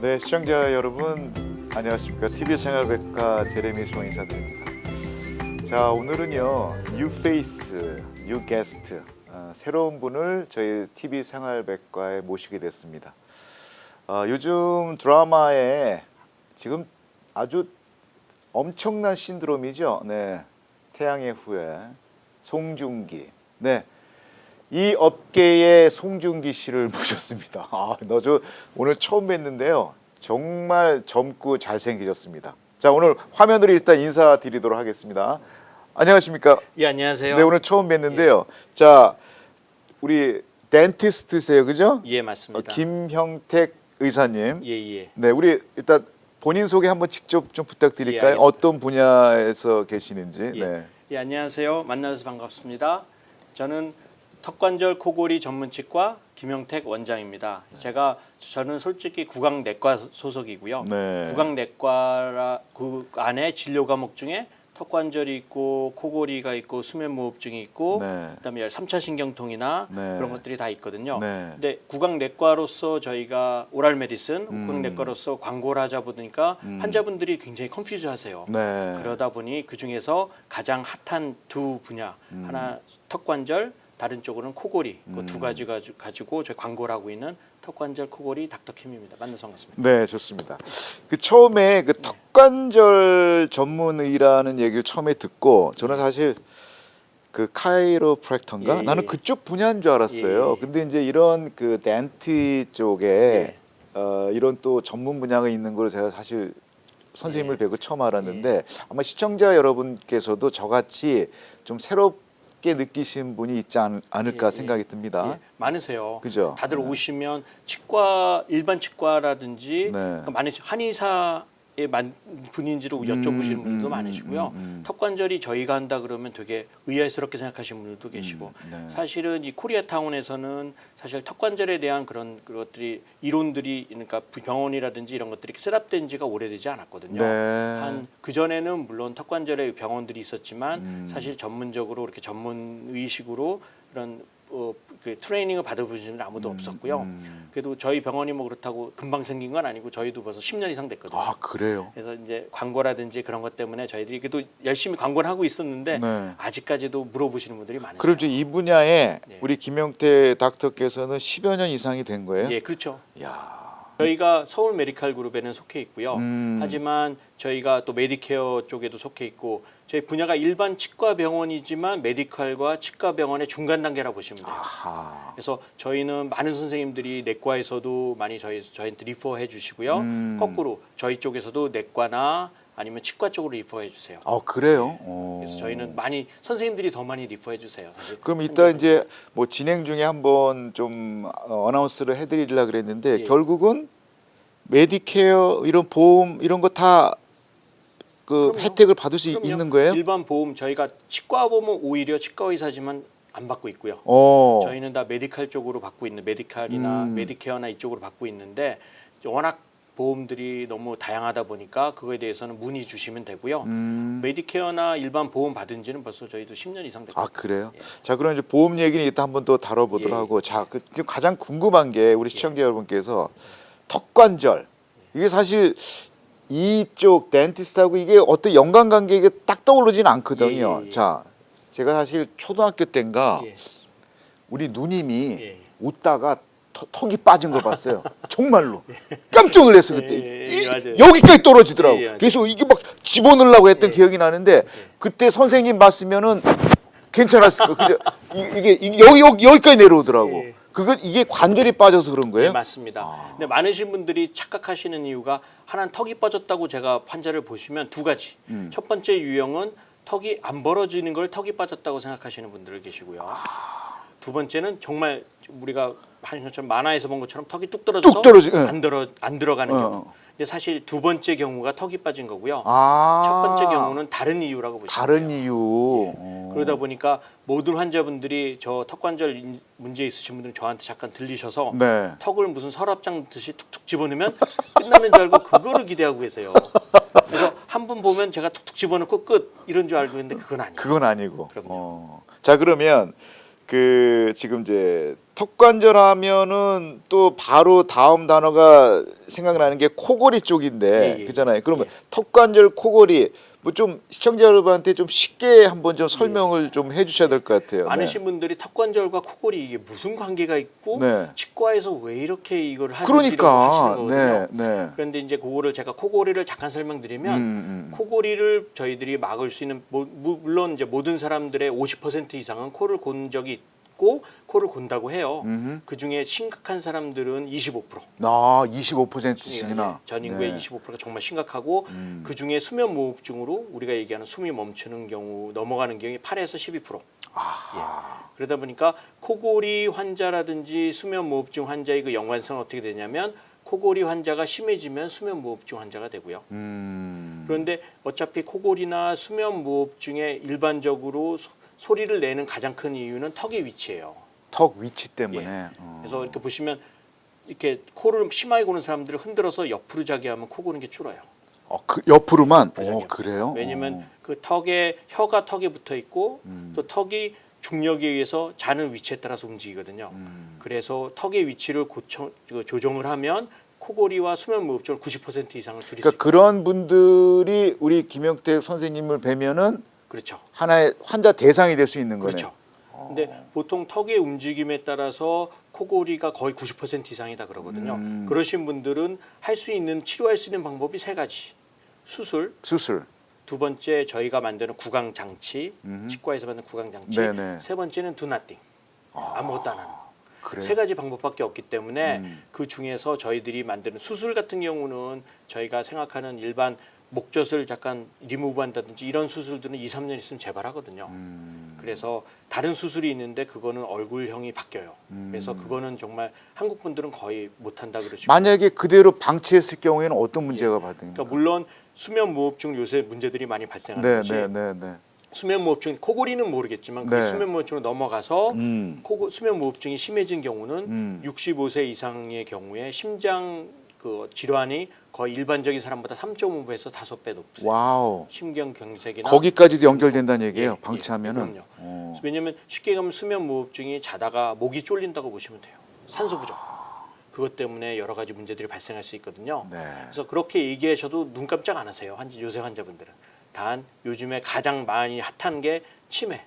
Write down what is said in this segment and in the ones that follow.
네, 시청자 여러분 안녕하십니까? TV 생활백과 제레미 송 인사드립니다. 자, 오늘은요 뉴 페이스, 뉴 게스트 새로운 분을 저희 TV 생활백과에 모시게 됐습니다. 요즘 드라마에 지금 아주 엄청난 신드롬이죠. 네, 태양의 후예 송중기. 네. 이 업계의 송중기 씨를 모셨습니다. 저 오늘 처음 뵀는데요. 정말 젊고 잘생기셨습니다. 자, 오늘 화면으로 일단 인사드리도록 하겠습니다. 안녕하십니까? 예, 안녕하세요. 네, 오늘 처음 뵀는데요. 자, 우리 덴티스트세요, 그죠? 예, 맞습니다. 김형택 의사님. 예. 네, 우리 일단 본인 소개 한번 직접 좀 부탁드릴까요? 예, 어떤 분야에서 계시는지. 예. 네. 예, 안녕하세요. 만나서 반갑습니다. 저는 턱관절 코골이 전문치과 김형택 원장입니다. 저는 솔직히 구강내과 소속이고요. 네. 구강내과 그 안에 진료 과목 중에 턱관절이 있고 코골이가 있고 수면무호흡증이 있고 네. 그다음에 3차 신경통이나 네. 그런 것들이 다 있거든요. 네. 근데 구강내과로서 저희가 오랄 메디슨 구강내과로서 광고를 하자 보니까 환자분들이 굉장히 컨퓨즈하세요. 네. 그러다 보니 그 중에서 가장 핫한 두 분야 하나 턱관절 다른 쪽으로는 코골이 그 두 가지 가지고 저희 광고를 하고 있는 턱관절 코골이 닥터킴입니다. 만나서 반갑습니다. 네, 좋습니다. 그 처음에 그 턱관절 전문의라는 얘기를 처음에 듣고 저는 사실 그 카이로프랙터인가 예. 나는 그쪽 분야인 줄 알았어요. 예. 근데 이제 이런 그 덴티 쪽에 이런 또 전문 분야가 있는 걸 제가 사실 선생님을 뵈고 처음 알았는데 아마 시청자 여러분께서도 저같이 좀 새롭게 느끼신 분이 있지 않을까 생각이 듭니다. 예, 많으세요. 그죠? 다들 네. 오시면 치과 일반 치과라든지 네. 그러니까 한의사의 분인지를 여쭤보시는 분들도 많으시고요. 턱관절이 저희가 한다 그러면 되게 의아스럽게 생각하시는 분들도 계시고 네. 사실은 이 코리아타운에서는 사실 턱관절에 대한 그런 것들이 이론들이 그러니까 병원이라든지 이런 것들이 셋업된 지가 오래되지 않았거든요. 네. 한 그전에는 물론 턱관절의 병원들이 있었지만 사실 전문적으로 이렇게 전문 의식으로 그런 그 트레이닝을 받아보시는 분은 아무도 없었고요. 그래도 저희 병원이 뭐 그렇다고 금방 생긴 건 아니고 저희도 벌써 10년 이상 됐거든요. 아, 그래요? 그래서 이제 광고라든지 그런 것 때문에 저희들이 그래도 열심히 광고를 하고 있었는데 네. 아직까지도 물어보시는 분들이 많으세요. 그럼 이제 이 분야에 네. 우리 김영태 닥터께서는 10여 년 이상이 된 거예요? 예, 그렇죠. 야. 저희가 서울 메디칼 그룹에는 속해 있고요. 음. 하지만 저희가 또 메디케어 쪽에도 속해 있고 저희 분야가 일반 치과 병원이지만 메디칼과 치과 병원의 중간 단계라 보시면 돼요. 아하. 그래서 저희는 많은 선생님들이 내과에서도 많이 저희한테 리퍼해 주시고요. 거꾸로 저희 쪽에서도 내과나 아니면 치과 쪽으로 리퍼해 주세요. 아, 그래요? 그래서 저희는 많이 선생님들이 더 많이 리퍼해 주세요. 사실 그럼 이따 이제 뭐 진행 중에 한번 좀 어나운스를 해드리려고 그랬는데 예. 결국은 메디케어 이런 보험 이런 거 다 그 그럼요. 혜택을 받을 수 그럼요. 있는 거예요? 일반 보험 저희가 치과 보험은 오히려 치과 의사지만 안 받고 있고요. 어. 저희는 다 메디칼 쪽으로 받고 있는 메디칼이나 메디케어나 이쪽으로 받고 있는데 워낙 보험들이 너무 다양하다 보니까 그거에 대해서는 문의 주시면 되고요. 메디케어나 일반 보험 받은 지는 벌써 저희도 10년 이상 됐거든요. 아, 그래요? 예. 자, 그럼 이제 보험 얘기는 이따 한번 또 다뤄보도록 예. 하고 자, 지금 가장 궁금한 게 우리 시청자 여러분께서 턱관절 이게 사실 이쪽 덴티스트하고 이게 어떤 연관관계가 딱 떠오르지는 않거든요. 예. 자, 제가 사실 초등학교 때인가 예. 우리 누님이 예. 웃다가 턱이 빠진 걸 봤어요. 정말로 깜짝 놀랐어요 그때. 예, 맞아요. 여기까지 떨어지더라고. 예, 맞아요. 그래서 이게 막 집어넣으려고 했던 기억이 나는데 그때 선생님 봤으면은 괜찮았을 거. 근데 이게 여기까지 내려오더라고. 예. 이게 관절이 빠져서 그런 거예요? 네, 맞습니다. 근데 많으신 분들이 착각하시는 이유가 하나는 턱이 빠졌다고 제가 환자를 보시면 두 가지. 첫 번째 유형은 턱이 안 벌어지는 걸 턱이 빠졌다고 생각하시는 분들 계시고요. 두 번째는 정말 우리가 하는 것처럼 만화에서 본 것처럼 턱이 뚝 떨어져서 안 들어가는 경우. 근데 사실 두 번째 경우가 턱이 빠진 거고요. 첫 번째 경우는 다른 이유라고 보시면 다른 돼요. 이유. 그러다 보니까 모든 환자분들이 저 턱관절 문제 있으신 분들은 저한테 잠깐 들리셔서 네. 턱을 무슨 서랍장 듯이 툭툭 집어넣으면 끝나는 줄 알고 그거를 기대하고 계세요. 그래서 한 번 보면 제가 툭툭 집어넣고 끝 이런 줄 알고 있는데 그건 아니에요. 그건 아니고. 그럼요. 자, 그러면 그 지금 이제 턱관절하면은 또 바로 다음 단어가 생각나는 게 코골이 쪽인데 예, 예. 그잖아요. 그러면 예. 턱관절, 코골이 뭐 좀 시청자 여러분한테 좀 쉽게 한번 좀 설명을 좀 해주셔야 될 것 같아요. 많으신 분들이 턱관절과 코골이 이게 무슨 관계가 있고 네. 치과에서 왜 이렇게 이걸 하는지라고 그러니까 하시는 거거든요. 네. 그런데 이제 그거를 제가 코골이를 잠깐 설명드리면 코골이를 저희들이 막을 수 있는 물론 이제 모든 사람들의 50% 이상은 코를 곤 적이 있고 코를 곤다고 해요. 그 중에 심각한 사람들은 25%. 아, 25%씩이나 전 인구의 25%가 정말 심각하고 그 중에 수면 무호흡증으로 우리가 얘기하는 숨이 멈추는 경우 넘어가는 경우에 8에서 12%. 그러다 보니까 코골이 환자라든지 수면 무호흡증 환자의 그 연관성은 어떻게 되냐면 코골이 환자가 심해지면 수면 무호흡증 환자가 되고요. 그런데 어차피 코골이나 수면 무호흡증에 일반적으로 소리를 내는 가장 큰 이유는 턱의 위치예요. 턱 위치 때문에. 그래서 이렇게 보시면 이렇게 코를 심하게 고는 사람들을 흔들어서 옆으로 자게 하면 코 고는 게 줄어요. 그 옆으로만. 부작용. 그래요? 왜냐면 그 턱에 혀가 턱에 붙어 있고 또 턱이 중력에 의해서 자는 위치에 따라서 움직이거든요. 그래서 턱의 위치를 조정을 하면 코골이와 수면 무호흡증을 90% 이상을 줄일 수 그러니까 그런 분들이 우리 김영택 선생님을 뵈면은 그렇죠. 하나의 환자 대상이 될 수 있는 거네요. 그렇죠. 근데 보통 턱의 움직임에 따라서 코골이가 거의 90% 이상이다 그러거든요. 그러신 분들은 할 수 있는 치료할 수 있는 방법이 세 가지. 수술, 두 번째 저희가 만드는 구강 장치, 치과에서 만드는 구강 장치. 네네. 세 번째는 do nothing. 아무것도 안 하는 거. 그래요? 세 가지 방법밖에 없기 때문에 그 중에서 저희들이 만드는 수술 같은 경우는 저희가 생각하는 일반 목젖을 잠깐 리무브한다든지 이런 수술들은 2, 3년 있으면 재발하거든요. 그래서 다른 수술이 있는데 그거는 얼굴형이 바뀌어요. 그래서 그거는 정말 한국 분들은 거의 못한다 그러시고. 만약에 그대로 방치했을 경우에는 어떤 문제가 발생합니까? 그러니까 물론 수면 무호흡증 요새 문제들이 많이 발생하는지 네. 수면 무호흡증 코골이는 모르겠지만 그 네. 수면 무호흡증으로 넘어가서 수면 무호흡증이 심해진 경우는 65세 이상의 경우에 심장 그 질환이 거의 일반적인 사람보다 3.5배에서 5배 높아요. 와우. 심경경색이나 거기까지도 연결된다는 얘기예요. 방치하면은. 그럼요. 왜냐하면 쉽게 가면 수면 무호흡증이 자다가 목이 쫄린다고 보시면 돼요. 산소 부족. 그것 때문에 여러 가지 문제들이 발생할 수 있거든요. 네. 그래서 그렇게 얘기하셔도 눈 깜짝 안 하세요. 요새 환자분들은. 단 요즘에 가장 많이 핫한 게 치매.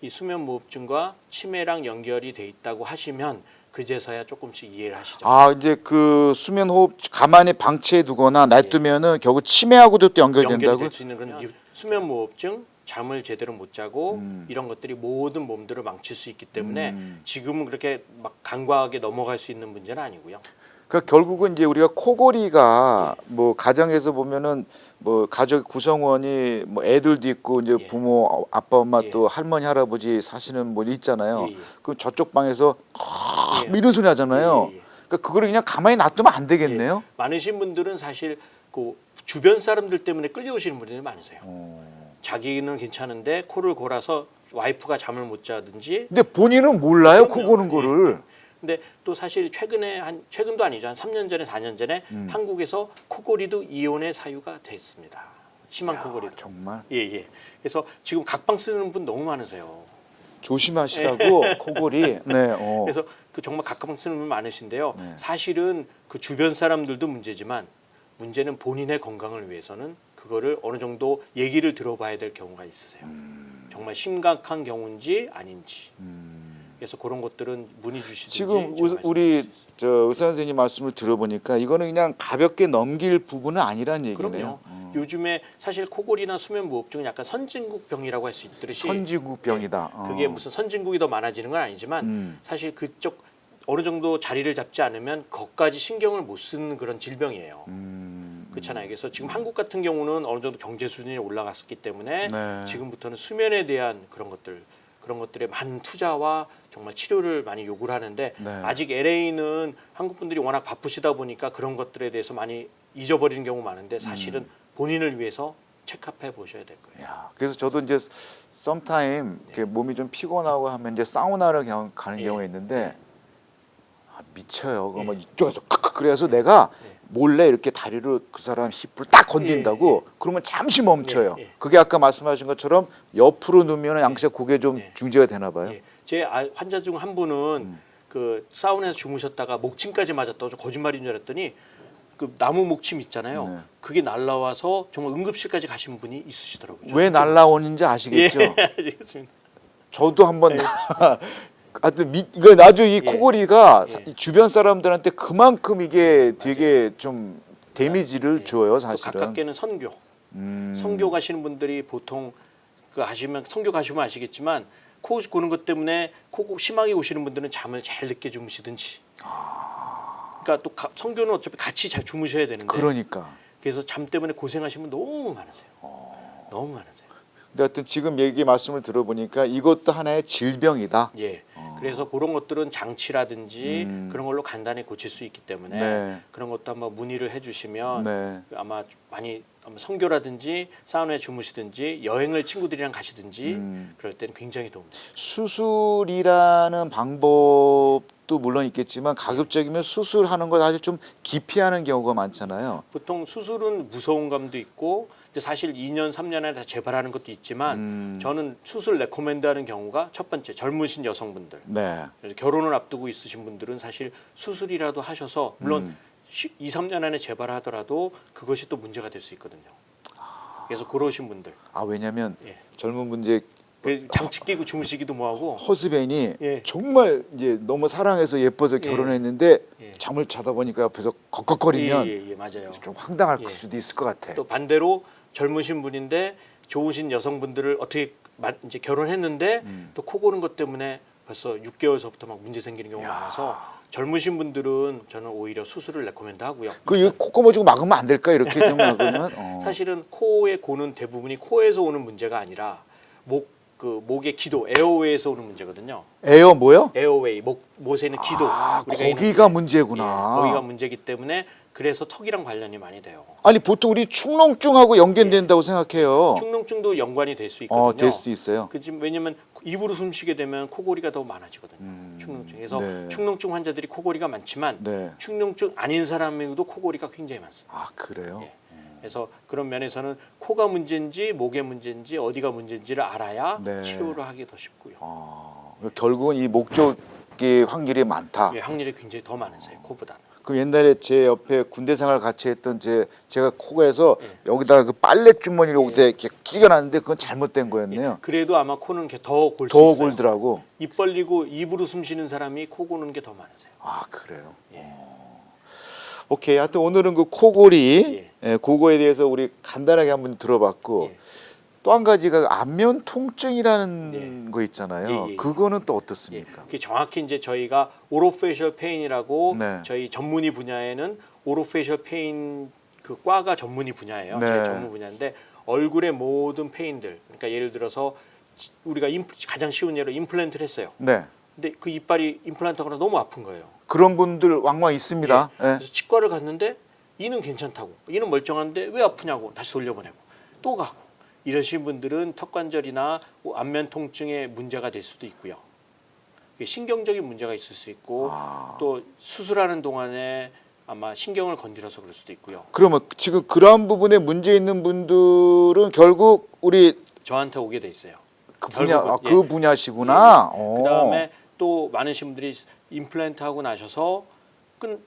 이 수면 무호흡증과 치매랑 연결이 돼 있다고 하시면 그제서야 조금씩 이해를 하시죠. 이제 그 수면 호흡 가만히 방치해 두거나 놔두면은 결국 치매하고도 또 연결된다고. 연결될 수 있는 그런 수면 무호흡증, 잠을 제대로 못 자고 이런 것들이 모든 몸들을 망칠 수 있기 때문에 지금은 그렇게 막 간과하게 넘어갈 수 있는 문제는 아니고요. 그러니까 결국은 이제 우리가 코골이가 뭐 가정에서 보면은 뭐 가족 구성원이 뭐 애들도 있고 이제 부모 아빠 엄마 또 할머니 할아버지 사시는 분 있잖아요. 그럼 저쪽 방에서 이런 소리 하잖아요. 그러니까 그거를 그냥 가만히 놔두면 안 되겠네요. 많으신 분들은 사실 그 주변 사람들 때문에 끌려오시는 분들이 많으세요. 자기는 괜찮은데 코를 골아서 와이프가 잠을 못 자든지. 근데 본인은 몰라요, 코 그럼요. 고는 거를. 근데 또 사실 최근도 아니죠. 한 3년 전에 4년 전에 한국에서 코골이도 이혼의 사유가 됐습니다. 심한 코골이도. 정말 예. 그래서 지금 각방 쓰는 분 너무 많으세요. 조심하시라고 코골이. 네. 그래서 그 정말 각방 쓰는 분 많으신데요. 사실은 그 주변 사람들도 문제지만 문제는 본인의 건강을 위해서는 그거를 어느 정도 얘기를 들어봐야 될 경우가 있으세요. 정말 심각한 경우인지 아닌지. 그래서 그런 것들은 문의 주시든지. 지금 우리 저 의사 선생님 말씀을 들어보니까 이거는 그냥 가볍게 넘길 부분은 아니란 얘기네요. 그럼요. 요즘에 사실 코골이나 수면 무호흡증은 약간 선진국병이라고 할 수 있듯이 선진국병이다. 그게 무슨 선진국이 더 많아지는 건 아니지만 사실 그쪽 어느 정도 자리를 잡지 않으면 거기까지 신경을 못 쓰는 그런 질병이에요. 그렇잖아요. 그래서 지금 한국 같은 경우는 어느 정도 경제 수준이 올라갔기 때문에 지금부터는 수면에 대한 그런 것들에 많은 투자와 정말 치료를 많이 요구를 하는데 아직 LA는 한국 분들이 워낙 바쁘시다 보니까 그런 것들에 대해서 많이 잊어버리는 경우 많은데 사실은 본인을 위해서 체크해 보셔야 될 거예요. 그래서 저도 이제 sometime 이렇게 몸이 좀 피곤하고 하면 이제 사우나를 가는 경우가 있는데 미쳐요. 그러면 이쪽에서 크크 그래서 내가 몰래 이렇게 다리를 그 사람 힙을 딱 건든다고 그러면 잠시 멈춰요. 그게 아까 말씀하신 것처럼 옆으로 누우면 양쪽 고개 좀 중재가 되나 봐요. 제 환자 중 한 분은 그 사우나에서 주무셨다가 목침까지 맞았다고 거짓말인 줄 알았더니 그 나무 목침 있잖아요. 네. 그게 날라와서 정말 응급실까지 가신 분이 있으시더라고요. 왜 날라오는지 아시겠죠? 예, 알겠습니다. 저도 한번 하여튼 이거 나중에 이 예. 코골이가 예. 주변 사람들한테 그만큼 이게 되게 좀 데미지를 줘요, 또 사실은. 가깝게는 선교. 선교 가시는 분들이 보통 그 하시면 선교 가시면 아시겠지만 코 고는 것 때문에 코 심하게 오시는 분들은 잠을 잘 늦게 주무시든지. 그러니까 또 선교는 어차피 같이 잘 주무셔야 되는데. 그러니까. 그래서 잠 때문에 고생하시는 분 너무 많으세요. 너무 많으세요. 근데 하여튼 지금 얘기 말씀을 들어보니까 이것도 하나의 질병이다. 예. 그래서 그런 것들은 장치라든지 그런 걸로 간단히 고칠 수 있기 때문에 네. 그런 것도 한번 문의를 해주시면 네. 아마 많이 선교라든지 사우나에 주무시든지 여행을 친구들이랑 가시든지 그럴 때는 굉장히 도움이 됩니다. 수술이라는 방법도 물론 있겠지만 가급적이면 수술하는 걸 사실 좀 기피하는 경우가 많잖아요. 보통 수술은 무서운 감도 있고 근데 사실 2년 3년에 다 재발하는 것도 있지만 저는 수술 레코멘드하는 경우가 첫 번째 젊으신 여성분들 네. 그래서 결혼을 앞두고 있으신 분들은 사실 수술이라도 하셔서 물론 2, 3년 안에 재발하더라도 그것이 또 문제가 될 수 있거든요. 그래서 그러신 분들 아 왜냐면 예. 젊은 분들 장치 끼고 주무시기도 뭐하고 허스밴이 예. 정말 이제 너무 사랑해서 예뻐서 예. 결혼했는데 예. 잠을 자다 보니까 옆에서 꺽꺽거리면 예, 맞아요. 좀 황당할 예. 수도 있을 것 같아. 또 반대로 젊으신 분인데 좋으신 여성분들을 어떻게 이제 결혼했는데 또 코 고는 것 때문에 벌써 6개월서부터 막 문제 생기는 경우가 많아서 젊으신 분들은 저는 오히려 수술을 레코멘드 하고요. 그 콧구멍 막으면 안 될까 이렇게 좀 막으면 사실은 코에 고는 대부분이 코에서 오는 문제가 아니라 목의 기도 에어웨이에서 오는 문제거든요. 에어 뭐요? 에어웨이 못에 있는 기도 우리가 거기가 있는, 문제구나. 예, 거기가 문제이기 때문에 그래서 턱이랑 관련이 많이 돼요. 아니 보통 우리 축농증하고 연결된다고 생각해요. 축농증도 연관이 될 수 있거든요. 될 수 있어요. 왜냐면 입으로 숨쉬게 되면 코골이가 더 많아지거든요. 축농증. 그래서 네. 축농증 환자들이 코골이가 많지만 네. 축농증 아닌 사람에도 코골이가 굉장히 많습니다. 아 그래요? 예. 그래서 그런 면에서는 코가 문제인지 목의 문제인지 어디가 문제인지를 알아야 네. 치료를 하기 더 쉽고요. 결국은 이 목 쪽의 확률이 많다. 예, 확률이 굉장히 더 많으세요. 코보다는. 그 옛날에 제 옆에 군대 생활 같이 했던 제가 코에서 예. 여기다가 그 빨래 주머니를 여기다 이렇게 끼워놨는데 그건 잘못된 거였네요. 그래도 아마 코는 더 골 수 더 있어요. 골더라고. 입 벌리고 입으로 숨 쉬는 사람이 코 고는 게 더 많으세요. 아 그래요. 예. 오케이. 하여튼 오늘은 그 코골이 예. 그거에 대해서 우리 간단하게 한번 들어봤고 예. 또 한 가지가 안면 통증이라는 거 있잖아요. 예, 예. 그거는 또 예, 어떻습니까? 그게 정확히 이제 저희가 오로페이셜 페인이라고 네. 저희 전문의 분야에는 오로페이셜 페인 그 과가 전문의 분야예요. 네. 저희 전문 분야인데 얼굴의 모든 페인들. 그러니까 예를 들어서 우리가 가장 쉬운 예로 임플란트를 했어요. 네. 근데 그 이빨이 임플란트가 너무 아픈 거예요. 그런 분들 왕왕 있습니다. 예. 예. 그래서 치과를 갔는데 이는 괜찮다고, 이는 멀쩡한데 왜 아프냐고 다시 돌려보내고 또 가고 이러신 분들은 턱관절이나 안면 통증의 문제가 될 수도 있고요. 신경적인 문제가 있을 수 있고 또 수술하는 동안에 아마 신경을 건드려서 그럴 수도 있고요. 그러면 지금 그런 부분에 문제 있는 분들은 결국 우리 저한테 오게 돼 있어요. 그 분야 결국은, 그 분야시구나. 그 다음에 또 많으신 분들이 임플란트 하고 나셔서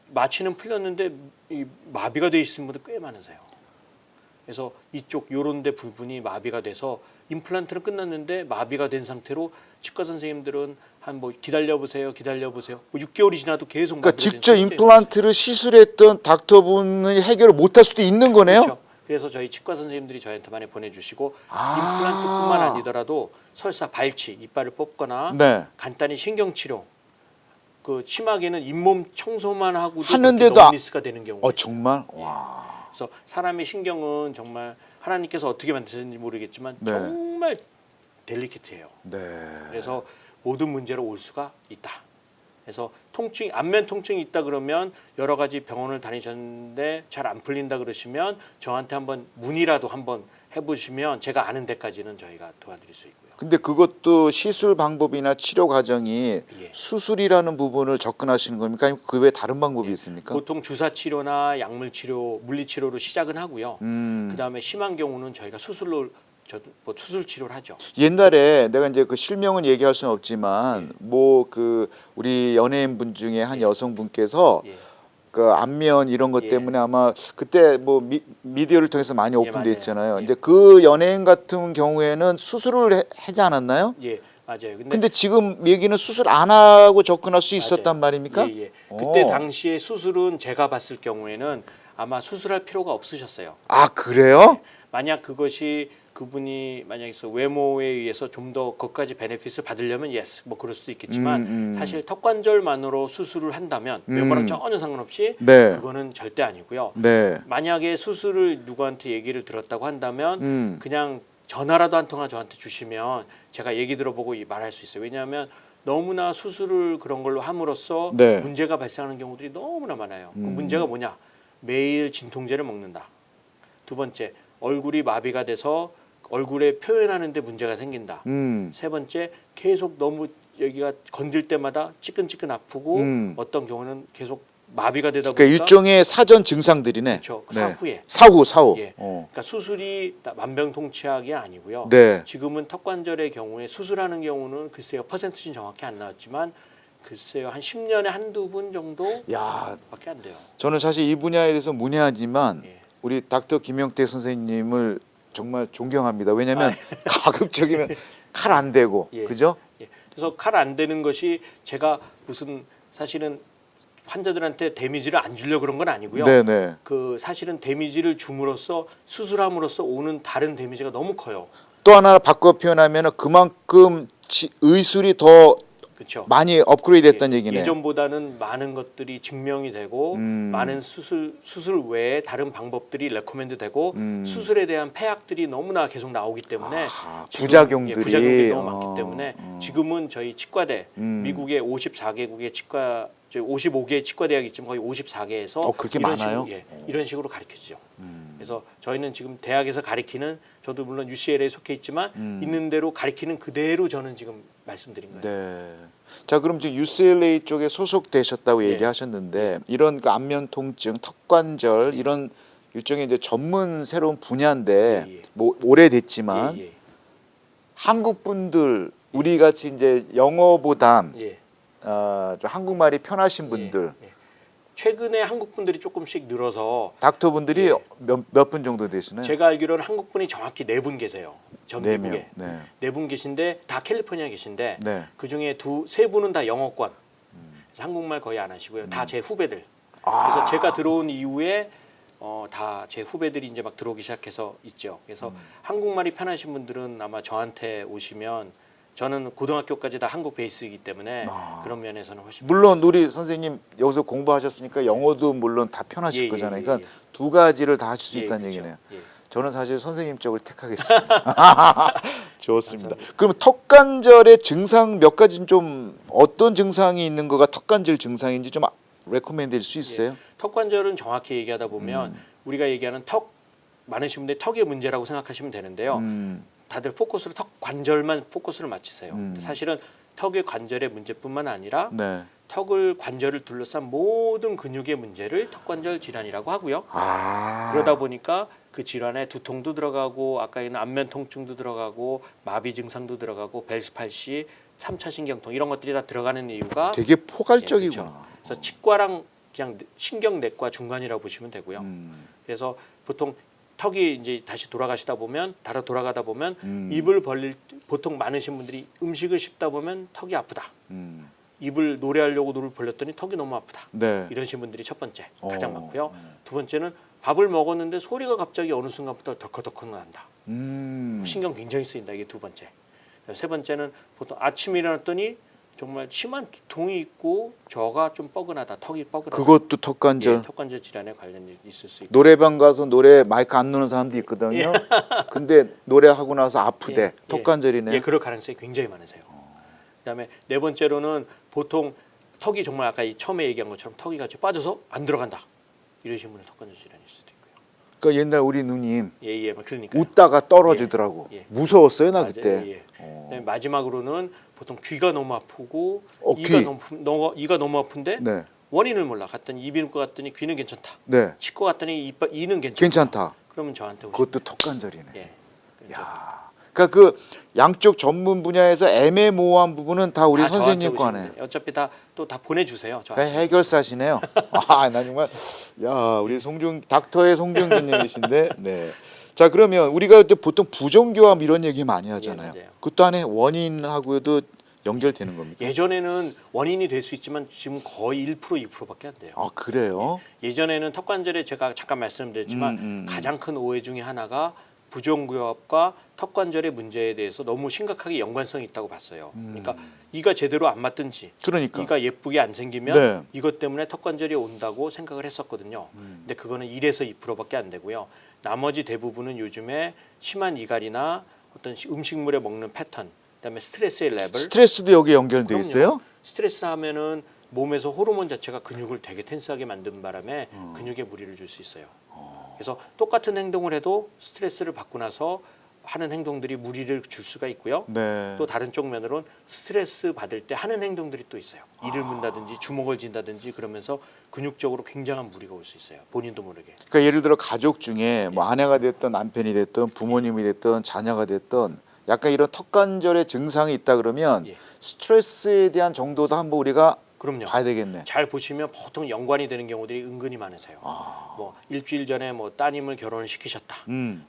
마취는 풀렸는데 이 마비가 돼 있으신 분들 꽤 많으세요. 그래서 이쪽 요런데 부분이 마비가 돼서 임플란트는 끝났는데 마비가 된 상태로 치과 선생님들은 한 뭐 기다려 보세요. 뭐 6개월이 지나도 계속 그러니까 마비가 직접 된 상태예요. 임플란트를 시술했던 닥터분이 해결을 못할 수도 있는 거네요. 그렇죠. 그래서 저희 치과 선생님들이 저한테 많이 보내주시고 임플란트뿐만 아니더라도 설사 발치, 이빨을 뽑거나 네. 간단히 신경치료, 그 심하게는 잇몸 청소만 하고도 하는데도 너무 리스크가 되는 경우가 있어요. 정말 와. 그래서 사람의 신경은 정말 하나님께서 어떻게 만드셨는지 모르겠지만 네. 정말 델리케트해요. 네. 그래서 모든 문제로 올 수가 있다. 그래서 안면 통증이 있다 그러면 여러 가지 병원을 다니셨는데 잘 안 풀린다 그러시면 저한테 한번 문의라도 한번 해보시면 제가 아는 데까지는 저희가 도와드릴 수 있고요. 근데 그것도 시술 방법이나 치료 과정이 예. 수술이라는 부분을 접근하시는 겁니까? 아니면 그 외에 다른 방법이 있습니까? 보통 주사 치료나 약물 치료, 물리 치료로 시작은 하고요. 그 다음에 심한 경우는 저희가 수술로 뭐 수술 치료를 하죠. 옛날에 내가 이제 그 실명은 얘기할 수는 없지만 뭐 그 우리 연예인분 중에 한 여성분께서 예. 그 안면 이런 것 예. 때문에 아마 그때 뭐 미디어를 통해서 많이 맞아요. 오픈됐잖아요. 예. 이제 그 연예인 같은 경우에는 수술을 하지 않았나요? 예, 맞아요. 근데 지금 얘기는 수술 안 하고 접근할 수 있었단 맞아요. 말입니까? 예, 예. 그때 오. 당시에 수술은 제가 봤을 경우에는 아마 수술할 필요가 없으셨어요. 아 그래요? 만약 그것이 그분이 만약에 외모에 의해서 좀 더 그것까지 베네핏을 받으려면 예스 뭐 그럴 수도 있겠지만 사실 턱관절만으로 수술을 한다면 외모랑 전혀 상관없이 네. 그거는 절대 아니고요. 네. 만약에 수술을 누구한테 얘기를 들었다고 한다면 그냥 전화라도 한 통화 저한테 주시면 제가 얘기 들어보고 말할 수 있어요. 왜냐하면 너무나 수술을 그런 걸로 함으로써 네. 문제가 발생하는 경우들이 너무나 많아요. 그 문제가 뭐냐? 매일 진통제를 먹는다. 두 번째, 얼굴이 마비가 돼서 얼굴에 표현하는 데 문제가 생긴다. 세 번째, 계속 너무 여기가 건들 때마다 찌끈찌끈 아프고 어떤 경우는 계속 마비가 되다 그러니까 보니까 일종의 사전 증상들이네. 그렇죠. 그 네. 사후에. 사후. 예. 어. 그러니까 수술이 만병통치약이 아니고요. 네. 지금은 턱관절의 경우에 수술하는 경우는 글쎄요 퍼센트는 정확히 안 나왔지만 글쎄요 한 10년에 한두 분 정도밖에 야, 안 돼요. 저는 사실 이 분야에 대해서 문외하지만 예. 우리 닥터 김영태 선생님을 정말 존경합니다. 왜냐하면 가급적이면 칼 안 대고, 예. 그죠? 예. 그래서 칼 안 되는 것이 제가 무슨 사실은 환자들한테 데미지를 안 주려고 그런 건 아니고요. 네네. 그 사실은 데미지를 줌으로써 수술함으로써 오는 다른 데미지가 너무 커요. 또 하나 바꿔 표현하면 그만큼 의술이 더 그렇죠. 많이 업그레이드됐다는 얘기네. 예전보다는 많은 것들이 증명이 되고 많은 수술 외에 다른 방법들이 레코멘드 되고 수술에 대한 폐약들이 너무나 계속 나오기 때문에 아하, 지금, 부작용들이. 부작용이 너무 많기 때문에 지금은 저희 치과대 미국의 54개국의 치과 55개의 치과 대학이 있지만 거의 54개에서 그렇게 이런 많아요? 식으로, 이런 식으로 가르치죠. 그래서 저희는 지금 대학에서 가르치는 저도 물론 UCLA에 속해 있지만 있는 대로 가르치는 그대로 저는 지금 말씀드린 거예요. 네. 자, 그럼 지금 UCLA 쪽에 소속되셨다고 예. 얘기하셨는데 이런 그 안면 통증, 턱관절 이런 일종의 이제 전문 새로운 분야인데 예, 예. 뭐 오래됐지만 예, 예. 한국 분들 우리 같이 이제 영어보단 예. 좀 한국말이 편하신 분들 예. 최근에 한국 분들이 조금씩 늘어서 닥터 분들이 예. 몇 분 정도 되시나요? 제가 알기로는 한국 분이 정확히 4분 계세요. 전 네 미국에 명. 네. 4분 계신데 다 캘리포니아 계신데 네. 그 중에 세 분은 다 영어권. 그래서 한국말 거의 안 하시고요. 다 제 후배들. 그래서 제가 들어온 이후에 다 제 후배들이 이제 막 들어오기 시작해서 있죠. 그래서 한국말이 편하신 분들은 아마 저한테 오시면 저는 고등학교까지 다 한국 베이스이기 때문에 그런 면에서는 훨씬 물론 우리 선생님 여기서 공부하셨으니까 영어도 물론 다 편하실 예, 거잖아요. 예, 그러니까 예. 두 가지를 다 하실 수 예, 있다는 그렇죠. 얘기네요. 예. 저는 사실 선생님 쪽을 택하겠습니다. 좋습니다. 그럼 턱관절의 증상 몇 가지는 좀 어떤 증상이 있는 거가 턱관절 증상인지 좀 레코멘드 해줄 수 있어요? 턱관절은 정확히 얘기하다 보면 우리가 얘기하는 턱 많으신 분들이 턱의 문제라고 생각하시면 되는데요. 다들 포커스를 턱 관절만 포커스를 맞추세요. 근데 사실은 턱의 관절의 문제뿐만 아니라 네. 턱을 관절을 둘러싼 모든 근육의 문제를 턱관절 질환이라고 하고요. 아. 그러다 보니까 그 질환에 두통도 들어가고 아까 있는 안면 통증도 들어가고 마비 증상도 들어가고 벨스 팔시, 3차 신경통 이런 것들이 다 들어가는 이유가 되게 포괄적이구나. 그렇죠. 그래서 치과랑 그냥 신경내과 중간이라고 보시면 되고요. 그래서 보통 턱이 이제 다시 돌아가시다 보면 돌아가다 보면 입을 벌릴 보통 많으신 분들이 음식을 씹다 보면 턱이 아프다. 입을 노래하려고 눈을 벌렸더니 턱이 너무 아프다. 네. 이러신 분들이 첫 번째 가장 많고요. 두 번째는 밥을 먹었는데 소리가 갑자기 어느 순간부터 덜컥덜컥 난다. 신경 굉장히 쓰인다. 이게 두 번째. 세 번째는 보통 아침에 일어났더니 정말 심한 두통이 있고 저가 좀 뻐근하다. 턱이 뻐근하다. 그것도 턱관절. 예, 턱관절 질환에 관련이 있을 수 있고. 노래방 가서 노래 마이크 안 넣는 사람도 있거든요. 근데 노래하고 나서 아프대. 턱관절이네. 예, 그럴 가능성이 굉장히 많으세요. 그다음에 네 번째로는 보통 턱이 정말 아까 처음에 얘기한 것처럼 턱이 같이 빠져서 안 들어간다. 이러신 분은 턱관절 질환일 수도 있고요. 그러니까 옛날 우리 누님 예, 그러니까. 웃다가 떨어지더라고. 예. 무서웠어요 나 맞아요. 그때. 예. 그다음에 마지막으로는 보통 귀가 너무 아프고 귀. 이가 너무 아픈데 네. 원인을 몰라. 갔더니 이비인후과 갔더니 귀는 괜찮다. 네. 치과 갔더니 이는 괜찮다. 괜찮다. 그러면 저한테 오시면 그것도 턱관절이네. 예. 야, 그러니까 그 양쪽 전문 분야에서 애매모호한 부분은 다 우리 다 선생님 저한테 거네. 오시면 돼요. 어차피 또 다 보내주세요. 저 그냥 해결사시네요. 아, 나 정말 야, 우리 닥터의 송중기님이신데. 네. 자, 그러면 우리가 보통 부정교합 이런 얘기 많이 하잖아요. 맞아요. 그것도 안에 원인하고도 연결되는 겁니까? 예전에는 원인이 될 수 있지만 지금 거의 1% 2%밖에 안 돼요. 아, 그래요? 예전에는 턱관절에 제가 잠깐 말씀드렸지만 가장 큰 오해 중에 하나가 부정교합과 턱관절의 문제에 대해서 너무 심각하게 연관성이 있다고 봤어요. 그러니까 이가 제대로 안 맞든지 그러니까. 이가 예쁘게 안 생기면 네. 이것 때문에 턱관절이 온다고 생각을 했었거든요. 근데 그거는 1에서 2%밖에 안 되고요. 나머지 대부분은 요즘에 심한 이갈이나 어떤 음식물에 먹는 패턴, 그다음에 스트레스의 레벨. 스트레스도 여기 연결돼 그럼요. 있어요? 스트레스 하면은 몸에서 호르몬 자체가 근육을 되게 텐스하게 만든 바람에 근육에 무리를 줄 수 있어요. 그래서 똑같은 행동을 해도 스트레스를 받고 나서 하는 행동들이 무리를 줄 수가 있고요. 네. 또 다른 쪽 면으로는 스트레스 받을 때 하는 행동들이 또 있어요. 이를 문다든지 주먹을 쥔다든지 그러면서 근육적으로 굉장한 무리가 올 수 있어요. 본인도 모르게. 그러니까 예를 들어 가족 중에 뭐 아내가 됐든 남편이 됐든 부모님이 됐든 자녀가 됐든 약간 이런 턱관절의 증상이 있다 그러면 예. 스트레스에 대한 정도도 한번 우리가 그럼요. 봐야 되겠네. 잘 보시면 보통 연관이 되는 경우들이 은근히 많으세요. 뭐 일주일 전에 뭐 따님을 결혼을 시키셨다.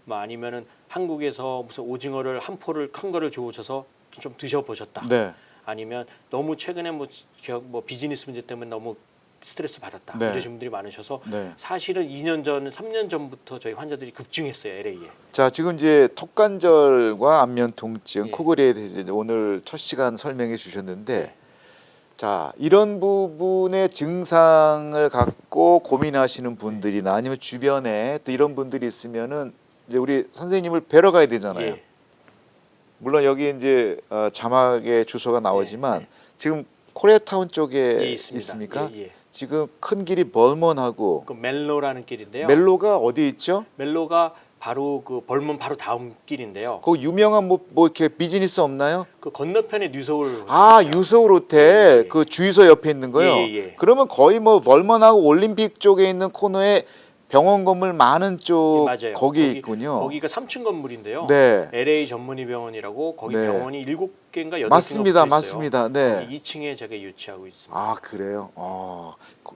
뭐 아니면은 한국에서 무슨 오징어를 한 포를 큰 거를 주우셔서 좀 드셔보셨다. 네. 아니면 너무 최근에 뭐 비즈니스 문제 때문에 너무 스트레스 받았다. 네. 이러신 분들이 많으셔서 네. 사실은 2년 전, 3년 전부터 저희 환자들이 급증했어요. LA에. 자, 지금 이제 턱관절과 안면 통증, 예. 코골이에 대해서 이제 오늘 첫 시간 설명해 주셨는데 네. 자, 이런 부분의 증상을 갖고 고민하시는 분들이나 아니면 주변에 또 이런 분들이 있으면은 이제 우리 선생님을 뵈러 가야 되잖아요. 예. 물론 여기 이제 자막에 주소가 나오지만 네. 지금 코리아타운 쪽에 예, 있습니다. 있습니까? 예, 예. 지금 큰 길이 벌먼하고 그 멜로라는 길인데요. 멜로가 어디 있죠? 멜로가 바로 그 벌문 바로 다음 길인데요. 거기 유명한 뭐 이렇게 비즈니스 없나요? 그 건너편에 뉴서울. 아, 유서울 호텔 예. 그 주유소 옆에 있는 거요. 예, 예. 그러면 거의 뭐 벌먼하고 올림픽 쪽에 있는 코너에 병원 건물 많은 쪽 예, 맞아요. 거기 있군요. 거기가 3층 건물인데요. 네. LA 전문의 병원이라고 거기 네. 병원이 7개인가 8개인가 맞습니다, 맞습니다. 네. 2층에 제가 유치하고 있습니다. 아, 그래요.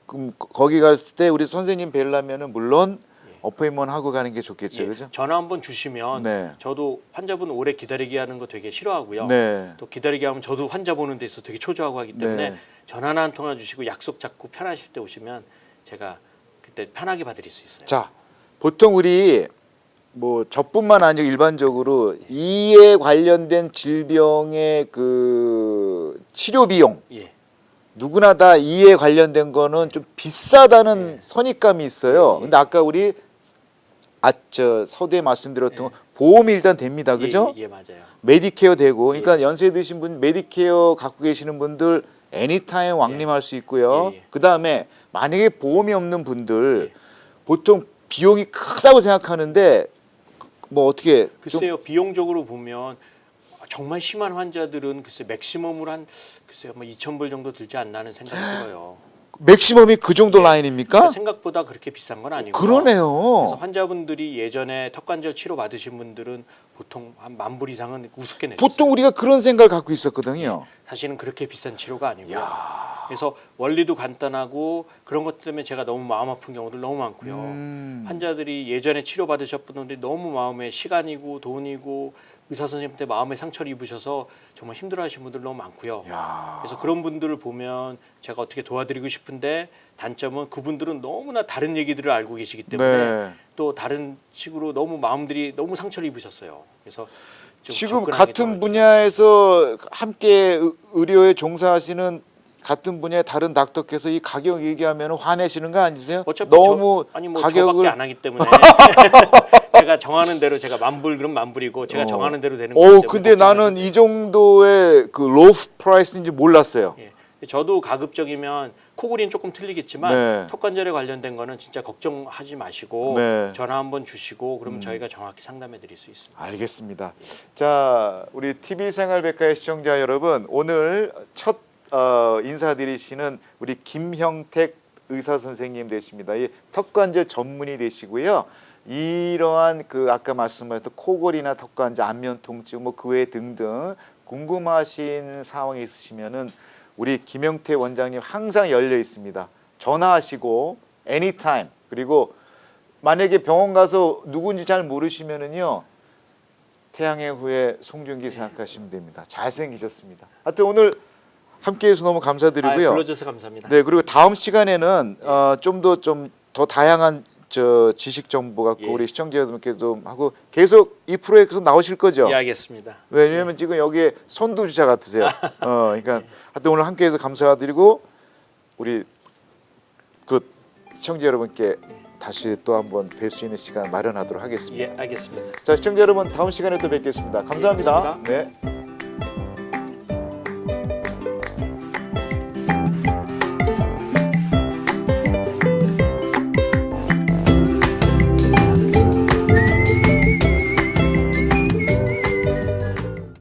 그럼 거기 갔을 때 우리 선생님 뵈려면은 물론 어포인먼트 하고 가는 게 좋겠죠, 예, 그죠? 전화 한번 주시면 네. 저도 환자분 오래 기다리게 하는 거 되게 싫어하고요. 네. 또 기다리게 하면 저도 환자 보는 데 있어서 되게 초조하고 하기 때문에 네. 전화나 한 통화 주시고 약속 잡고 편하실 때 오시면 제가 그때 편하게 봐드릴 수 있어요. 자, 보통 우리 뭐 저뿐만 아니고 일반적으로 이에 관련된 질병의 그 치료 비용 예. 누구나 다 이에 관련된 거는 좀 비싸다는 선입감이 있어요. 근데 아까 우리 저 서두에 말씀드렸던 보험이 일단 됩니다. 그죠? 예, 맞아요. 메디케어 되고 그러니까 연세 드신 분 메디케어 갖고 계시는 분들 애니타임 왕림할 수 있고요. 예. 그다음에 만약에 보험이 없는 분들 보통 비용이 크다고 생각하는데 뭐 어떻게 좀 글쎄요, 비용적으로 보면 정말 심한 환자들은 글쎄 맥시멈으로 한 글쎄요 뭐 2,000불 정도 들지 않나 하는 생각이 들어요. 맥시멈이 그 정도 라인입니까? 생각보다 그렇게 비싼 건 아니고. 그러네요. 그래서 환자분들이 예전에 턱관절 치료 받으신 분들은 보통 한 10,000불 이상은 우습게 내셨어요. 보통 우리가 그런 생각을 갖고 있었거든요. 사실은 그렇게 비싼 치료가 아니고요. 그래서 원리도 간단하고 그런 것 때문에 제가 너무 마음 아픈 경우들 너무 많고요. 환자들이 예전에 치료 받으셨던 분들이 너무 마음에 시간이고 돈이고 의사 선생님한테 마음에 상처를 입으셔서 정말 힘들어하시는 분들 너무 많고요. 그래서 그런 분들을 보면 제가 어떻게 도와드리고 싶은데 단점은 그분들은 너무나 다른 얘기들을 알고 계시기 때문에 네. 또 다른 식으로 너무 마음들이 너무 상처를 입으셨어요. 그래서 좀 지금 접근하기 같은 더 분야에서 함께 의료에 종사하시는 같은 분야의 다른 닥터께서 이 가격 얘기하면 화내시는 거 아니세요? 어차피 너무 뭐 가격을 저밖에 안 하기 때문에 제가 정하는 대로 제가 10,000불 그럼 10,000불이고 제가 정하는 대로 되는 거기 때문에 근데 나는 이 정도의 그 로우 프라이스인지 몰랐어요. 예. 저도 가급적이면 코골이는 조금 틀리겠지만 네. 턱관절에 관련된 거는 진짜 걱정하지 마시고 네. 전화 한번 주시고 그러면 저희가 정확히 상담해 드릴 수 있습니다. 알겠습니다. 자, 우리 TV 생활백과의 시청자 여러분, 오늘 첫 인사드리시는 우리 김형택 의사 선생님 되십니다. 이 턱관절 전문의 되시고요. 이러한 그 아까 말씀하셨던 코골이나 턱관절, 안면 통증 뭐 그 외 등등 궁금하신 상황이 있으시면은 우리 김영태 원장님 항상 열려 있습니다. 전화하시고 anytime. 그리고 만약에 병원 가서 누군지 잘 모르시면은요. 태양의 후예 송중기 생각하시면 됩니다. 잘생기셨습니다. 하여튼 오늘 함께해서 너무 감사드리고요. 불러주셔서 감사합니다. 네, 그리고 다음 시간에는 좀 더 다양한 지식 정보 갖고 예. 우리 시청자 여러분께 좀 하고 계속 이 프로에 계속 나오실 거죠? 예, 알겠습니다. 왜냐하면 지금 여기에 선두주자 같으세요. 그러니까 하여튼 오늘 함께해서 감사드리고 우리 그 시청자 여러분께 다시 또 한번 뵐 수 있는 시간 마련하도록 하겠습니다. 예, 알겠습니다. 자, 시청자 여러분 다음 시간에 또 뵙겠습니다. 감사합니다. 감사합니다. 네.